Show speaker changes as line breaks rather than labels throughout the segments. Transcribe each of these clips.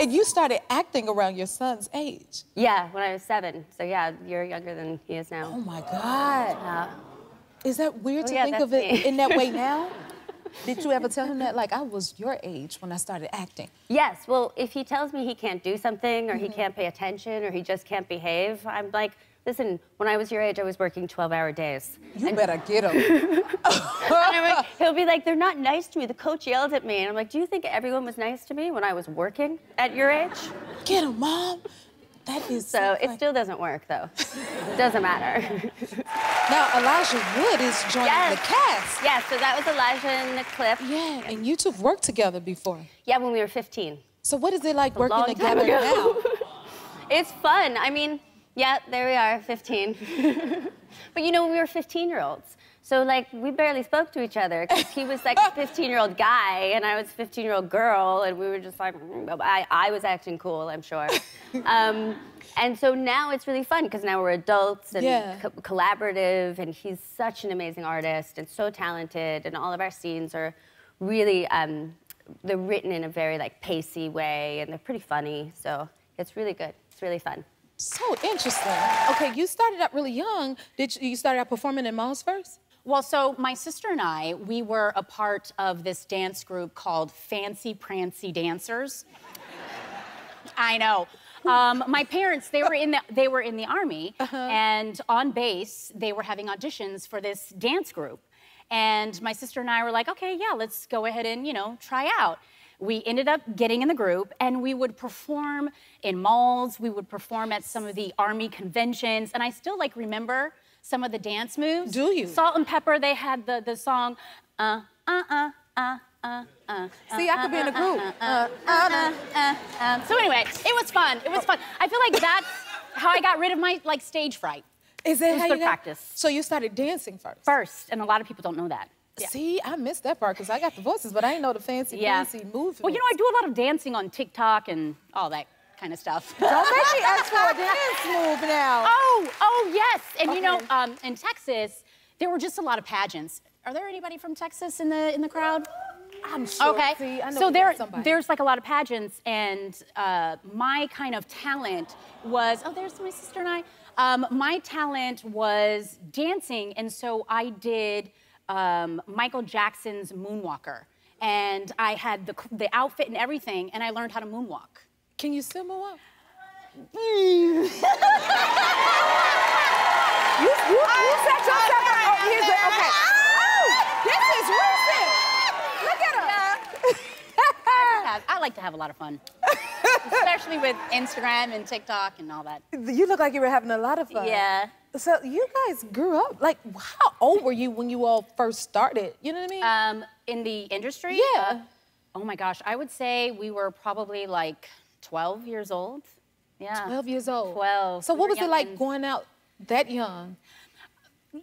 And you started acting around your son's age.
Yeah, when I was 7. So yeah, you're younger than he is now.
Oh my God. Is that weird to think of it in that way now? Did you ever tell him that? Like, I was your age when I started acting.
Yes, well, if he tells me he can't do something or he can't pay attention or he just can't behave, I'm like, listen, when I was your age, I was working 12-hour days.
You better get him.
He'll be like, they're not nice to me. The coach yelled at me. And I'm like, do you think everyone was nice to me when I was working at your age?
Get him, Mom. That is
so it still doesn't work, though. It doesn't matter.
Now, Elijah Wood is joining the cast.
Yes, so that was Elijah in the clip.
Yeah, and you two worked together before.
Yeah, when we were 15.
So what is it like working together now?
It's fun. I mean, yeah, there we are, 15. But you know, we were 15-year-olds. So, like, we barely spoke to each other because he was, like, a 15-year-old guy and I was a 15-year-old girl and we were just like, I was acting cool, I'm sure. And so now it's really fun because now we're adults and collaborative, and he's such an amazing artist and so talented, and all of our scenes are really, they're written in a very, like, pacey way, and they're pretty funny, so it's really good. It's really fun.
So interesting. Okay, you started out really young. You started out performing in malls first?
Well, so my sister and I, we were a part of this dance group called Fancy Prancy Dancers. I know. My parents, they were in the Army, and on base, they were having auditions for this dance group. And my sister and I were like, okay, yeah, let's go ahead and, you know, try out. We ended up getting in the group, and we would perform in malls. We would perform at some of the Army conventions, and I still, like, remember some of the dance moves.
Do you?
Salt and Pepper, they had the song,
See, I could be in a group.
So anyway, it was fun. It was fun. I feel like that's how I got rid of my, like, stage fright.
Is that how you got
practice?
So you started dancing first?
First, and a lot of people don't know that.
Yeah. See, I missed that part because I got the voices, but I didn't know the fancy movements.
Well, you know, I do a lot of dancing on TikTok and all that kind of stuff.
Don't make me ask for a dance move now.
Oh, yes. And you know, in Texas, there were just a lot of pageants. Are there anybody from Texas in the crowd?
I'm sure.
Okay.
See, I know
so there's like a lot of pageants, and my kind of talent was, there's my sister and I. My talent was dancing, and so I did Michael Jackson's Moonwalker. And I had the outfit and everything, and I learned how to moonwalk.
Can you still move up?
You set yourself up. Oh, here's the, okay. Oh, this is recent. Look at her.
I like to have a lot of fun. Especially with Instagram and TikTok and all that.
You look like you were having a lot of fun.
Yeah.
So you guys grew up, like, how old were you when you all first started? You know what I mean?
In the industry?
Yeah.
Oh my gosh, I would say we were probably like 12 years old. Yeah.
12 years old.
12.
So what was it like going out that young?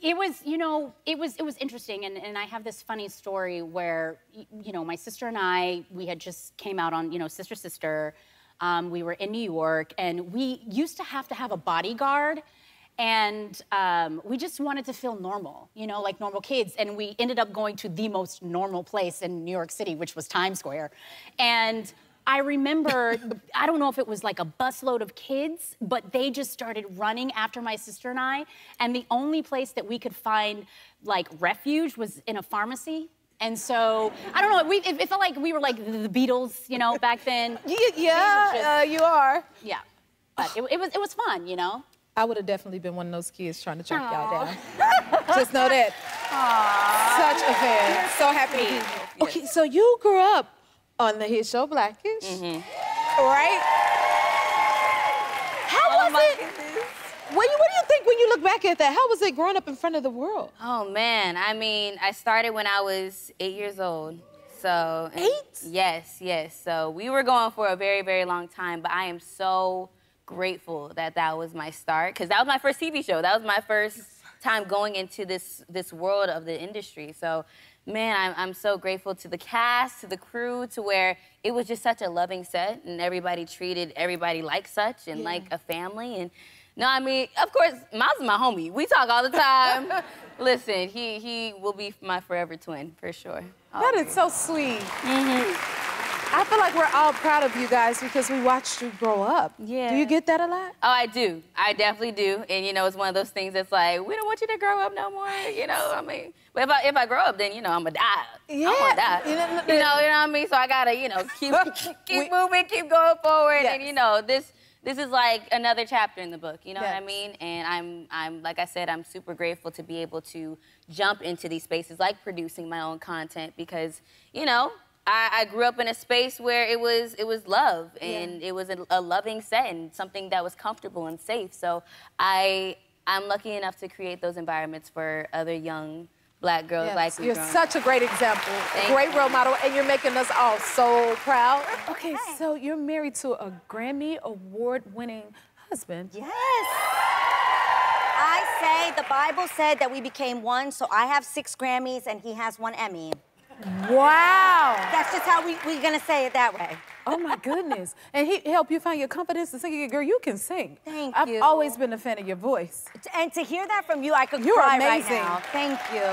It was, you know, it was interesting, and I have this funny story where, you know, my sister and I, we had just came out on, you know, Sister Sister. We were in New York, and we used to have a bodyguard, and we just wanted to feel normal, you know, like normal kids, and we ended up going to the most normal place in New York City, which was Times Square. And I remember, I don't know if it was like a busload of kids, but they just started running after my sister and I, and the only place that we could find, like, refuge was in a pharmacy. And so, I don't know, it felt like we were like the Beatles, you know, back then.
Yeah, you are.
Yeah, but it was fun, you know?
I would have definitely been one of those kids trying to track y'all down. Just know that. Such a fan.
You're
so happy to be here. Okay, so you grew up on the hit show Blackish, right? How was it? What do you think when you look back at that? How was it growing up in front of the world?
Oh, man. I mean, I started when I was 8 years old. So
8?
Yes. So we were going for a very, very long time, but I am so grateful that that was my start, because that was my first TV show. That was my first time going into this world of the industry. So, man, I'm so grateful to the cast, to the crew, to where it was just such a loving set, and everybody treated everybody like such and like a family. And no, I mean, of course, Miles is my homie. We talk all the time. Listen, he will be my forever twin, for sure.
That is so sweet. I feel like we're all proud of you guys because we watched you grow up.
Yeah.
Do you get that a lot?
Oh, I do. I definitely do. And, you know, it's one of those things that's like, we don't want you to grow up no more, you know, I mean. But if I grow up, then, you know, I'm gonna die.
Yeah.
I'm gonna die. You know what I mean? So I gotta, you know, keep moving, keep going forward.
Yes.
And, you know, this is like another chapter in the book, you know what I mean? And I'm like I said, I'm super grateful to be able to jump into these spaces like producing my own content because, you know, I grew up in a space where it was love and it was a loving set and something that was comfortable and safe. So I'm lucky enough to create those environments for other young Black girls like me.
You're such a great example, great role model, and you're making us all so proud. Okay, so you're married to a Grammy Award-winning husband.
Yes. I say the Bible said that we became one, so I have 6 Grammys and he has 1 Emmy.
Wow.
That's just how we're gonna say it that way.
Oh my goodness. And he helped you find your confidence to sing. Girl, you can sing.
Thank
I've
you.
always been a fan of your voice.
And to hear that from you, I could
You're
cry
amazing.
right now. Thank you.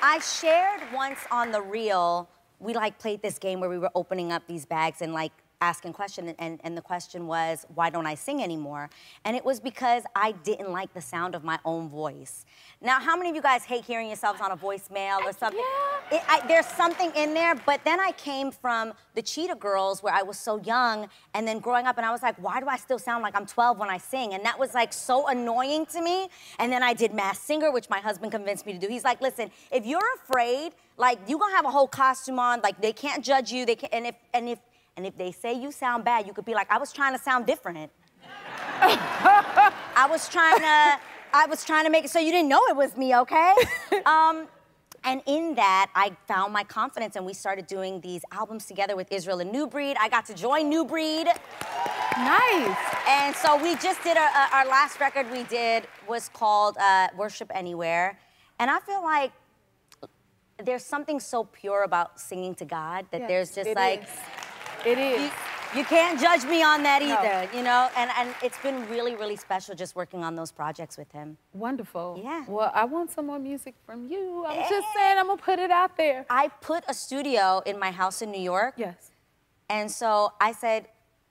I shared once on The Reel, we like played this game where we were opening up these bags and like asking questions, and the question was, why don't I sing anymore? And it was because I didn't like the sound of my own voice. Now, how many of you guys hate hearing yourselves on a voicemail or something?
Yeah.
There's something in there, but then I came from the Cheetah Girls where I was so young, and then growing up, and I was like, why do I still sound like I'm 12 when I sing? And that was like so annoying to me. And then I did Masked Singer, which my husband convinced me to do. He's like, listen, if you're afraid, like you're gonna have a whole costume on, like they can't judge you, they can't, and if they say you sound bad, you could be like, I was trying to sound different. I was trying to make it so you didn't know it was me, okay? And in that, I found my confidence, and we started doing these albums together with Israel and New Breed. I got to join New Breed.
Nice.
And so we just did our last record we did was called Worship Anywhere. And I feel like there's something so pure about singing to God that there's just like...
It is.
You can't judge me on that either, you know? And it's been really, really special just working on those projects with him.
Wonderful.
Yeah.
Well, I want some more music from you. I'm just saying, I'm gonna put it out there.
I put a studio in my house in New York.
Yes.
And so I said,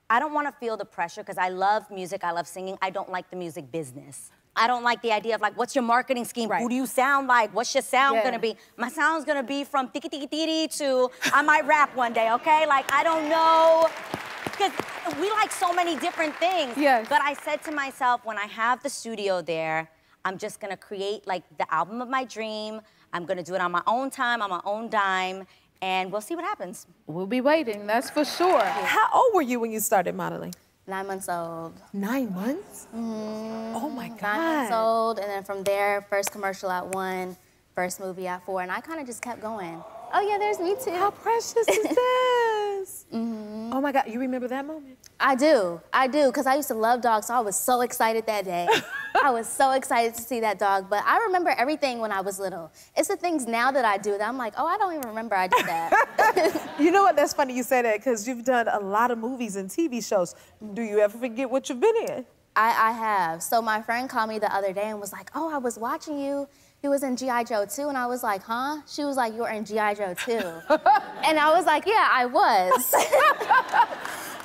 I don't want to feel the pressure because I love music, I love singing. I don't like the music business. I don't like the idea of like, what's your marketing scheme?
Right.
Who do you sound like? What's your sound gonna be? My sound's gonna be from tiki tiki tiri to I might rap one day, okay? Like, I don't know. Because we like so many different things.
Yes.
But I said to myself, when I have the studio there, I'm just gonna create like the album of my dream. I'm gonna do it on my own time, on my own dime, and we'll see what happens.
We'll be waiting, that's for sure. How old were you when you started modeling?
9 months old.
9 months? Oh my God.
9 months old, and then from there, first commercial at 1, first movie at 4, and I kind of just kept going. Oh yeah, there's me too.
How precious is this? Oh my God, you remember that moment?
I do, because I used to love dogs, so I was so excited that day. I was so excited to see that dog, but I remember everything when I was little. It's the things now that I do that I'm like, oh, I don't even remember I did that.
You know what, that's funny you say that, because you've done a lot of movies and TV shows. Do you ever forget what you've been in?
I have. So my friend called me the other day and was like, oh, I was watching you. He was in G.I. Joe 2, and I was like, huh? She was like, you were in G.I. Joe 2. And I was like, yeah, I was.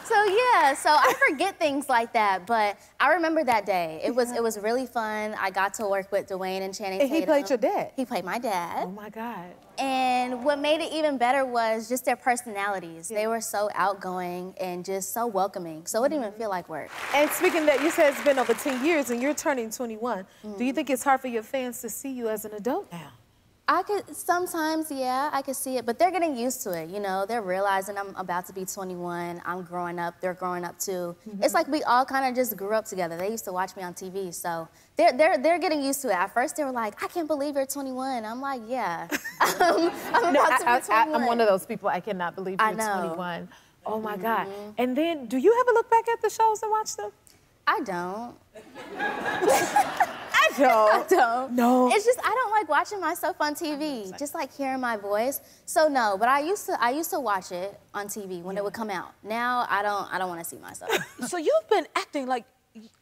So yeah, so I forget things like that, but I remember that day. It was really fun. I got to work with Dwayne and Channing Tatum.
And he played your dad?
He played my dad.
Oh my God.
And what made it even better was just their personalities. They were so outgoing and just so welcoming, so it didn't even feel like work.
And speaking of that, you said it's been over 10 years and you're turning 21. Do you think it's hard for your fans to see you as an adult now?
I could, sometimes, yeah, I could see it, but they're getting used to it, you know? They're realizing I'm about to be 21, I'm growing up, they're growing up too. It's like we all kind of just grew up together. They used to watch me on TV, so they're getting used to it. At first, they were like, I can't believe you're 21. I'm like, yeah, I'm about to be 21.
I'm one of those people, I cannot believe you're
I know.
21. Oh my God. And then, do you ever look back at the shows and watch them?
I don't.
I
don't.
No.
It's just I don't like watching myself on TV. Just like hearing my voice. So no, but I used to watch it on TV when it would come out. Now I don't want to see myself.
So you've been acting like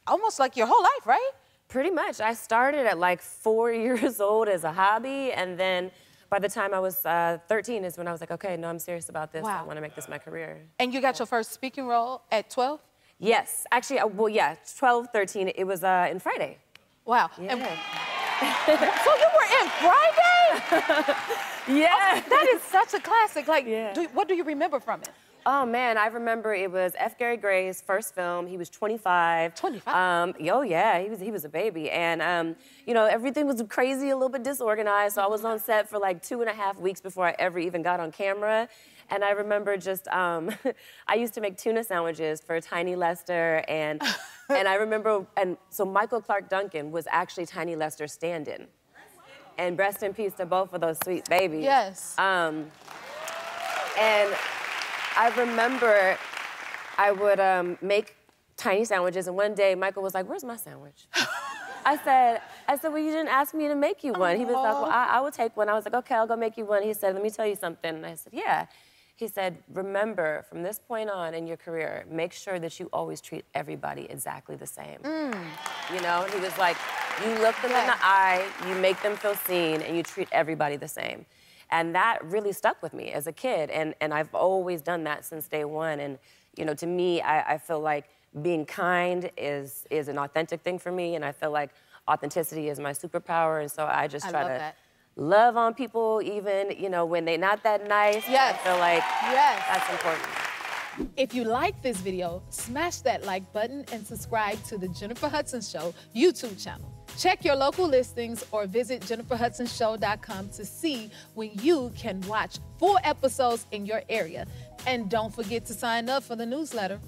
almost like your whole life, right?
Pretty much. I started at like 4 years old as a hobby, and then by the time I was 13 is when I was like, okay, no, I'm serious about this.
Wow.
I want to make this my career.
And you got your first speaking role at 12?
Yes, actually, well, yeah, 12, 13. It was in Friday.
Wow.
Yeah.
And, so you were in Friday?
Yeah.
Oh, that is such a classic. Like,
Yeah.
what do you remember from it?
Oh, man, I remember it was F. Gary Gray's first film. He was 25.
25?
Oh, yeah, he was a baby. And, you know, everything was crazy, a little bit disorganized. So I was on set for like 2.5 weeks before I ever even got on camera. And I remember just, I used to make tuna sandwiches for Tiny Lester. And I remember, and so Michael Clark Duncan was actually Tiny Lester's stand-in. And rest in peace to both of those sweet babies.
Yes.
And I remember I would make tiny sandwiches, and one day Michael was like, "Where's my sandwich?" I said, well, you didn't ask me to make you one. He was like, well, I will take one. I was like, okay, I'll go make you one. He said, let me tell you something. And I said, yeah. He said, remember, from this point on in your career, make sure that you always treat everybody exactly the same. You know, he was like, you look them in the eye, you make them feel seen, and you treat everybody the same. And that really stuck with me as a kid, and I've always done that since day one. And, you know, to me, I feel like being kind is an authentic thing for me, and I feel like authenticity is my superpower, and so I just try to love on people even, you know, when they're not that nice.
Yes.
I feel like that's important.
If you like this video, smash that like button and subscribe to the Jennifer Hudson Show YouTube channel. Check your local listings or visit jenniferhudsonshow.com to see when you can watch full episodes in your area. And don't forget to sign up for the newsletter.